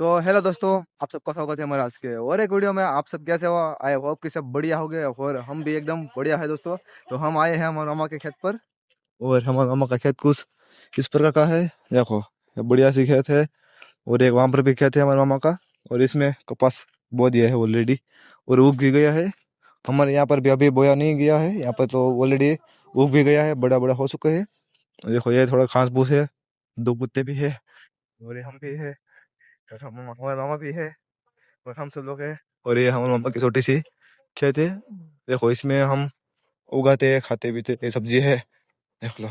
तो हेलो दोस्तों, आप सबका स्वागत है हमारे आज के और एक वीडियो में। आप सब कैसे हो? आई होप कि सब बढ़िया हो गए और हम भी एकदम बढ़िया है दोस्तों। तो हम आए हैं हमारे मामा के खेत पर और हमारे मामा का खेत कुछ इस प्रकार का है। देखो, ये बढ़िया सी खेत है और एक वहाँ पर भी खेत है हमारे मामा का। और इसमें कपास बो दिया है ऑलरेडी और उग भी गया है। हमारे यहाँ पर भी अभी बोया नहीं गया है, यहाँ पर तो ऑलरेडी उग भी गया है, बड़ा बड़ा हो चुका है। देखो, ये थोड़ा घास फूस है, दो कुत्ते भी है और ये हम भी है और हमारे मामा भी है और हम सब लोग हैं। और ये हमारे मामा की छोटी सी खेत है। देखो, इसमें हम उगाते हैं, खाते पीते ये सब्जी है, देख लो।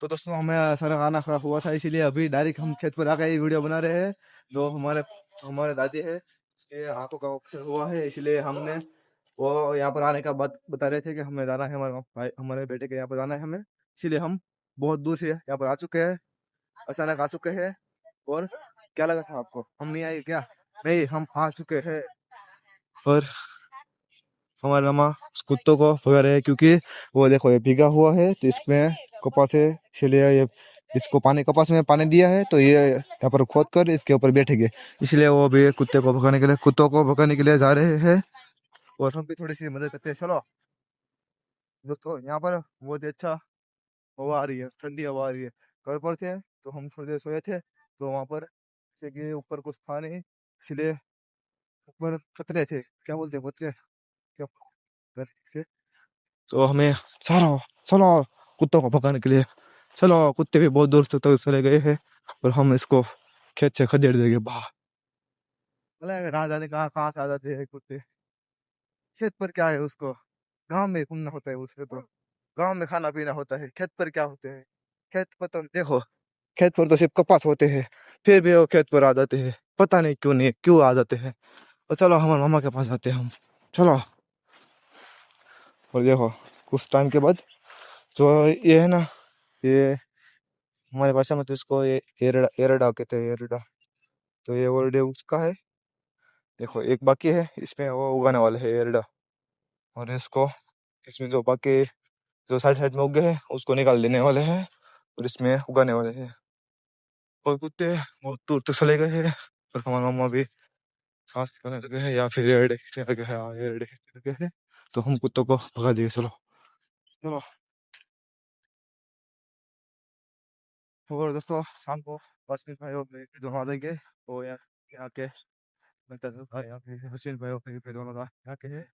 तो दोस्तों, हमें सारा खाना खा हुआ था, इसीलिए अभी डायरेक्ट हम खेत पर आकर ये वीडियो बना रहे हैं। जो हमारे हमारे दादी है, उसके आंखों का ऑपरेशन हुआ है, इसलिए हमने वो यहाँ पर आने का बात बता रहे थे कि हमें जाना है, हमारे भाई हमारे बेटे के यहाँ पर जाना है हमें। इसीलिए हम बहुत दूर से यहाँ पर आ चुके हैं, अचानक आ चुके हैं। और क्या लगा था आपको हम नहीं आए क्या? नहीं, हम आ चुके हैं। और हमारे मामा उस कुत्तों को भगा रहे हैं क्योंकि वो देखो, ये भीगा हुआ है तो इसमें कपास है, इसलिए ये इसको पानी, कपास में पानी दिया है तो ये यहाँ पर खोद कर इसके ऊपर बैठेंगे। इसलिए वो भी कुत्ते को भगाने के लिए, कुत्तों को भगाने के लिए जा रहे हैं और हम भी थोड़ी सी मदद करते हैं। चलो दोस्तों, यहाँ पर बहुत ही अच्छा हवा आ रही है, ठंडी हवा आ रही है। घर पर थे तो हम थोड़ी देर सोए थे, तो वहां पर जैसे कि ऊपर कुछ था नहीं, इसलिए ऊपर पतरे थे, क्या बोलते हैं पतरे, क्या से। तो हमें चलो चलो कुत्तों को भगाने के लिए, चलो। कुत्ते भी बहुत दूर तक चले गए हैं और हम इसको खेत से खदेड़ देंगे बाहर। मतलब कहाँ जाने, कहाँ कहाँ से आ जाते हैं कुत्ते। खेत पर क्या है उसको, गांव में घूमना होता है उसे, तो गांव में खाना पीना होता है। खेत पर क्या होते हैं? खेत पर तो देखो, खेत पर तो सिर्फ कपास होते हैं, फिर भी वो खेत पर आ जाते हैं, पता नहीं क्यों, नहीं क्यों आ जाते हैं। और चलो हमारे मामा के पास जाते हैं हम, चलो। और देखो, कुछ टाइम के बाद जो ये है ना, ये हमारे भाषा में तो इसको ये एरडा एरडा कहते हैं, एरडा। तो ये वर्ड उसका है। देखो, एक बाकी है, इसमें वो उगाने वाले है एरडा। और इसको, इसमें जो बाकी जो साइड साइड में उगे हैं उसको निकाल देने वाले हैं और इसमें उगाने वाले हैं। और कुत्ते बहुत दूर तक चले गए हैं और हमारे मामा भी सांस करने लगे हैं या फिर एरडे खींचने लगे हैं। हाँ, एरडे खींचने लगे हैं, तो हम कुत्तों को भगा दिए, चलो चलो। और दोस्तों, शाम को बस में भाई दोनों आ जाएंगे। वो यहाँ के लगता था, यहाँ के हसीन भाई पे दोनों का यहाँ के है,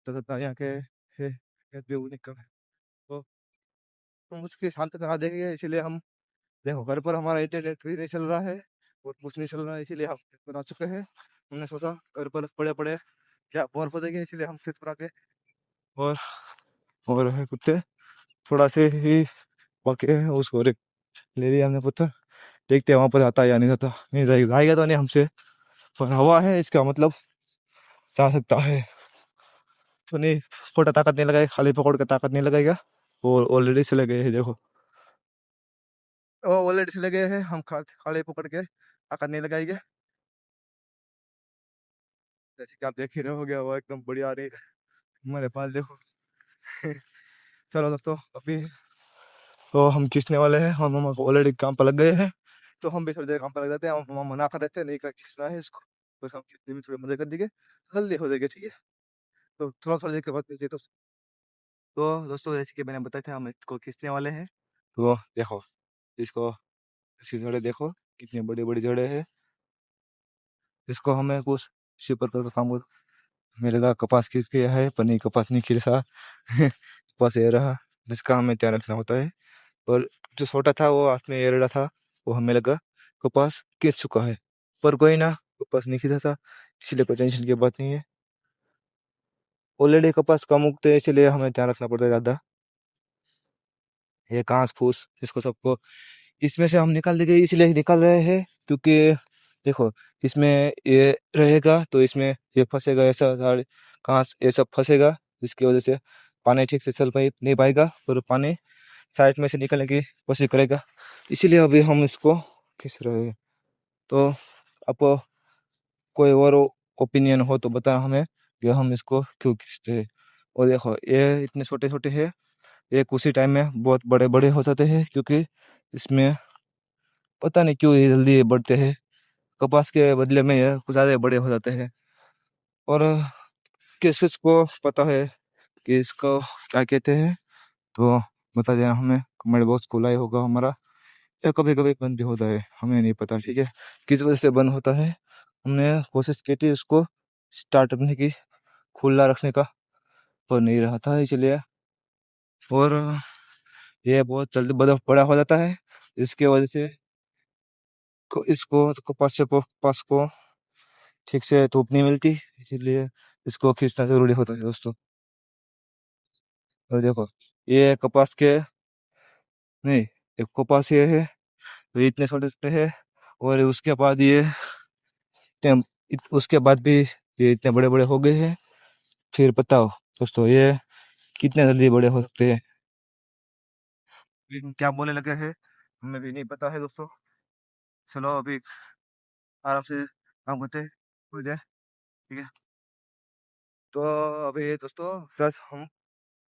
तथा यहाँ के है निकल। तो हम उसके शांत करा देंगे, इसीलिए हम देखो, घर पर हमारा इंटरनेट भी नहीं चल रहा है और कुछ नहीं चल रहा है, इसीलिए हम खेत पर आ चुके हैं। हमने सोचा घर पर पड़े पड़े क्या बोर पड़ेंगे, इसीलिए हम खेत पर आके और और है कुत्ते थोड़ा से ही बाकी है, उसको ले लिया हमने पत्थर। देखते हैं वहां पर आता है या नहीं जाता, नहीं जाएगा, आएगा तो नहीं हमसे, पर हवा है इसका मतलब जा सकता है। तो नहीं, खोटा ताकत नहीं लगाएगा, खाली पकड़ के ताकत नहीं लगाएगा। और ऑलरेडी चले गए हैं, देखो वो ऑलरेडी चले गए हैं, हम खाली पकड़ के ताकत नहीं लगाएंगे। जैसे कि आप देख ही रहे हो, गया वो एकदम बढ़िया आ रही है हमारे पास, देखो। चलो दोस्तों, अभी तो हम खींचने वाले हैं, हम मामा को ऑलरेडी काम पर लग गए हैं, तो हम भी थोड़ी देर काम पर लग जाते हैं। हम मामा मना कर देते हैं, नहीं कर खींचना है इसको, तो हम खींचने में थोड़ी मदद कर देंगे, जल्दी हो जाएगी, ठीक है। तो थोड़ा थोड़ा देर के बाद मिलते हैं। तो दोस्तों, जैसे कि मैंने बताया था, हम इसको खींचने वाले हैं। तो देखो, इसको, इसकी जड़ें देखो कितनी बड़ी बड़ी जड़ें हैं। इसको हमें कुछ इसी प्रकार का काम मिलेगा। कपास खींच के है पर नहीं, कपास नहीं खींचा कपास ये रहा, जिसका हमें ध्यान रखना होता है। और जो छोटा था वो हाथ में ये रहा था, वो हमें लगा कपास खींच चुका है, पर कोई ना, कपास नहीं खींचा था, इसलिए कोई टेंशन की बात नहीं है। ऑलरेडी कपास कम उगते हैं, इसलिए हमें ध्यान रखना पड़ता है ज़्यादा। ये घास फूस इसको सबको इसमें से हम निकाल देंगे, इसलिए निकाल रहे हैं क्योंकि देखो, इसमें ये रहेगा तो इसमें ये फंसेगा, ऐसा सारे घास ये सब फंसेगा, जिसकी वजह से पानी ठीक से चल पाई नहीं पाएगा और पानी साइड में से निकलने की कोशिश करेगा। इसीलिए अभी हम इसको खींच रहे हैं। तो आपको कोई और ओपिनियन हो तो बता हमें कि हम इसको क्यों खींचते हैं। और देखो, ये इतने छोटे छोटे हैं, ये उसी टाइम में बहुत बड़े बड़े हो जाते हैं क्योंकि इसमें पता नहीं क्यों ये जल्दी बढ़ते हैं। कपास के बदले में ये कुछ ज़्यादा बड़े हो जाते हैं। और किस किस को पता है कि इसको क्या कहते हैं, तो बता देना हमें। हमारे बहुत खुला ही होगा हमारा, या कभी कभी बंद भी होता है, हमें नहीं पता। ठीक है, किस वजह से बंद होता है। हमने कोशिश की थी उसको स्टार्ट करने की, खुला रखने का, पर नहीं रहा था, इसलिए। और ये बहुत जल्दी बड़ा हो जाता है। इसके वजह से इसको कपास को ठीक से धूप नहीं मिलती, इसीलिए इसको खींचना जरूरी होता है दोस्तों। और देखो, ये कपास के नहीं, एक कपास ये है, तो ये इतने छोटे छोटे है। और उसके बाद ये उसके बाद भी ये इतने बड़े बड़े हो गए हैं। फिर बताओ दोस्तों, ये कितने जल्दी बड़े हो सकते हैं। क्या बोलने लगे हैं हमें भी नहीं पता है दोस्तों। चलो अभी आराम से काम करते हैं कुछ देर, ठीक है। तो अभी दोस्तों सच हम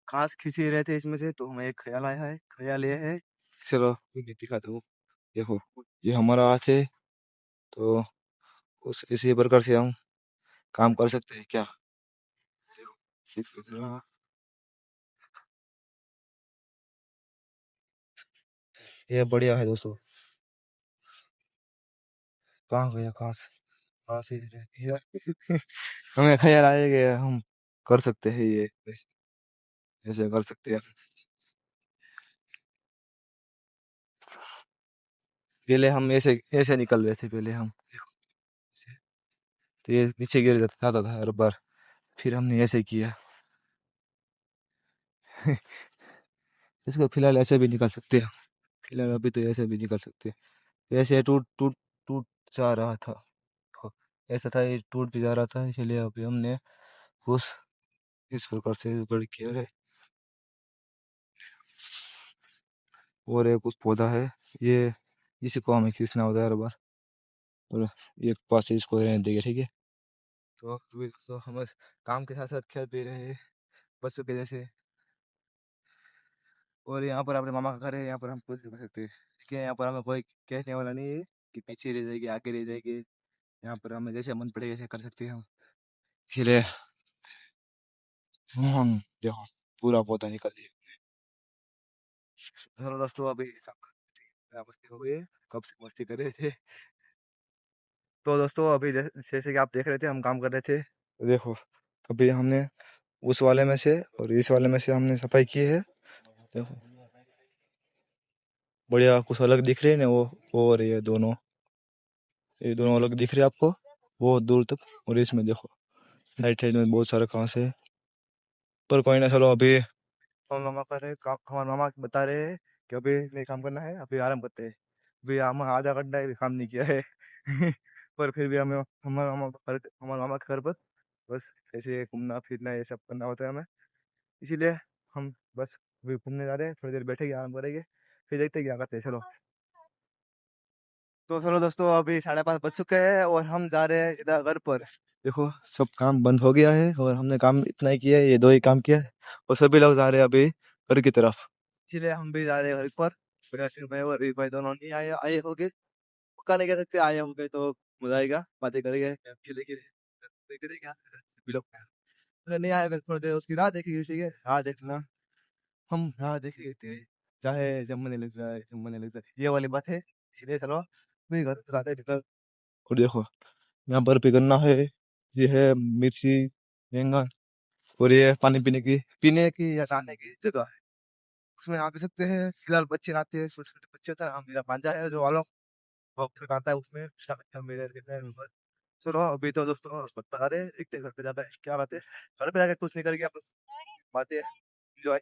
घास खींच ही रहे थे इसमें से, तो हमें एक ख्याल आया है। ख्याल ये है, चलो ये दिखाता हूँ। देखो, ये हमारा हाथ है, तो उस इसी प्रकार से हम काम कर सकते हैं क्या। देखो, ये बढ़िया है दोस्तों। कहाँ गया घास, घास ही रहती है। हमें ख्याल आया कि हम कर सकते हैं ये, ऐसे कर सकते हैं। पहले हम ऐसे ऐसे निकल रहे थे, पहले हम देखो ऐसे, तो ये नीचे गिर जाता था हर बार। फिर हमने ऐसे किया। इसको फिलहाल ऐसे भी निकाल सकते हैं। फिलहाल अभी तो ऐसे भी निकाल सकते हैं। ऐसे टूट टूट टूट जा रहा था, तो ऐसा था, ये टूट भी जा रहा था, इसलिए अभी हमने उस इस प्रकार से जुगाड़ किया है। और एक उस पौधा है, ये इसी को हमें खींचना होता है हर बार। और एक पास से इसको रहने देंगे, ठीक है। तो अभी तो हम काम के साथ साथ खेल भी रहे हैं बच्चों के जैसे। और यहाँ पर अपने मामा का घर है, यहाँ पर हम कुछ भी कर सकते हैं, ठीक है। यहाँ पर हमें कोई कहने वाला नहीं है कि पीछे रह जाएगी आगे रह जाएगी। यहाँ पर हमें जैसे मन पड़े वैसे कर सकते हैं हम, इसलिए हम देखो पूरा पौधा निकल दिया। चलो दोस्तों, अभी मस्ती हो गई है, कब से मस्ती कर रहे थे। तो दोस्तों अभी जैसे कि आप देख रहे थे, हम काम कर रहे थे, तो देखो अभी हमने उस वाले में से और इस वाले में से हमने सफाई की है। देखो बढ़िया, कुछ अलग दिख रहे हैं ना वो और ये दोनों अलग दिख रहे हैं आपको, वो दूर तक। और इसमें देखो साइड साइड में बहुत सारा घास है। पर कोई ना, चलो अभी हम मामा कर रहे काम, हमारे मामा बता रहे हैं कि अभी नहीं काम करना है, अभी आराम करते हैं। अभी हम आधा घंटा भी काम नहीं किया है। पर फिर भी हमारे मामा के घर पर बस ऐसे घूमना फिरना ये सब करना होता है हमें, इसीलिए हम बस अभी घूमने जा रहे हैं। थोड़ी देर बैठेंगे, आराम करेंगे, फिर देखते हैं क्या करते हैं। चलो तो चलो दोस्तों, अभी 5:30 बज चुके हैं और हम जा रहे हैं सीधा घर पर। देखो सब काम बंद हो गया है और हमने काम इतना ही किया है, ये दो ही काम किया है। और सभी लोग जा रहे हैं अभी घर की तरफ, इसीलिए हम भी जा रहे हैं घर पर। प्रकाश भाई और रवि भाई दोनों नहीं आए आए होंगे, पक्का नहीं कह सकते। आए होंगे तो मजा आएगा, बातें करेंगे, खेलेंगे, करेंगे। सभी लोग अगर नहीं आएगा थोड़ी देर उसकी राह देखेगी, ठीक है। राह देखना, हम राह देखेंगे तेरे, चाहे जब मन लग जाए, जब मन लग जाए, ये वाली बात है। इसलिए चलो भी घर जाते हैं। और देखो यहाँ पर पे गन्ना है, ये है मिर्ची, बैंगन। और ये पानी पीने की या नहाने की जगह है, उसमें नहा भी सकते हैं। फिलहाल बच्चे नहाते हैं, छोटे छोटे बच्चे होता है। हाँ, मेरा भांजा है जो वालों बहुत नहाता है उसमें, मेरे ऊपर। चलो अभी तो दोस्तों बता रहे देखते हैं घर पे जाता है क्या बात है। घर पे जाकर कुछ नहीं करेंगे, बस बातें enjoy